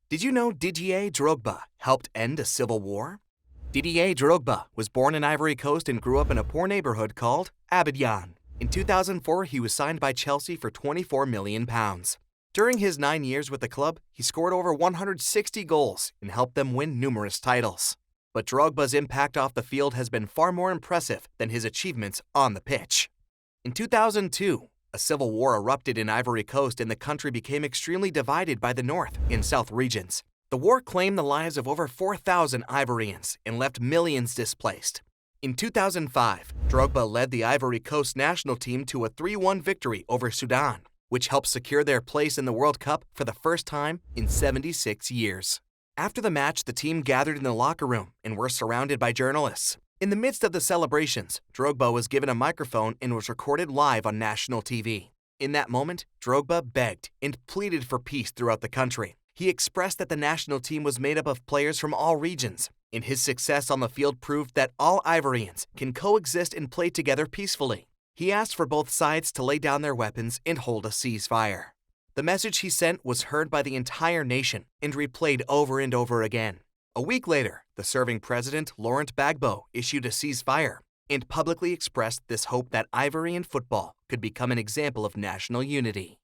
Did you know Didier Drogba helped end a civil war? Didier Drogba was born in Ivory Coast and grew up in a poor neighborhood called Abidjan. In 2004, he was signed by Chelsea for £24 million. During his 9 years with the club, he scored over 160 goals and helped them win numerous titles. But Drogba's impact off the field has been far more impressive than his achievements on the pitch. In 2002, a civil war erupted in Ivory Coast and the country became extremely divided by the North and South regions. The war claimed the lives of over 4,000 Ivorians and left millions displaced. In 2005, Drogba led the Ivory Coast national team to a 3-1 victory over Sudan, which helped secure their place in the World Cup for the first time in 76 years. After the match, the team gathered in the locker room and were surrounded by journalists. In the midst of the celebrations, Drogba was given a microphone and was recorded live on national TV. In that moment, Drogba begged and pleaded for peace throughout the country. He expressed that the national team was made up of players from all regions, and his success on the field proved that all Ivorians can coexist and play together peacefully. He asked for both sides to lay down their weapons and hold a ceasefire. The message he sent was heard by the entire nation and replayed over and over again. A week later, the serving president, Laurent Gbagbo, issued a ceasefire and publicly expressed this hope that Ivorian football could become an example of national unity.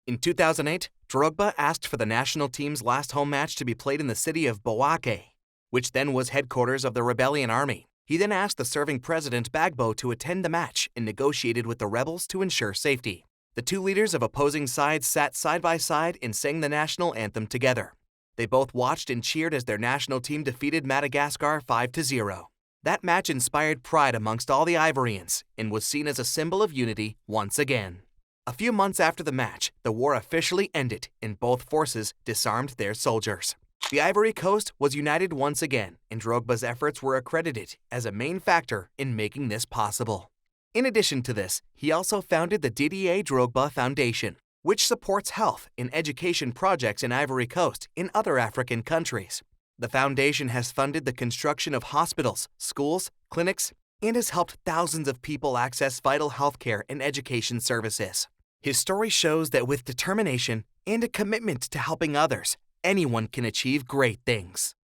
In 2008, Drogba asked for the national team's last home match to be played in the city of Bouaké, which then was headquarters of the rebellion army. He then asked the serving president Gbagbo to attend the match and negotiated with the rebels to ensure safety. The two leaders of opposing sides sat side by side and sang the national anthem together. They both watched and cheered as their national team defeated Madagascar 5-0. That match inspired pride amongst all the Ivorians and was seen as a symbol of unity once again. A few months after the match, the war officially ended and both forces disarmed their soldiers. The Ivory Coast was united once again, and Drogba's efforts were accredited as a main factor in making this possible. In addition to this, he also founded the Didier Drogba Foundation, which supports health and education projects in Ivory Coast and other African countries. The foundation has funded the construction of hospitals, schools, clinics, and has helped thousands of people access vital healthcare and education services. His story shows that with determination and a commitment to helping others, anyone can achieve great things.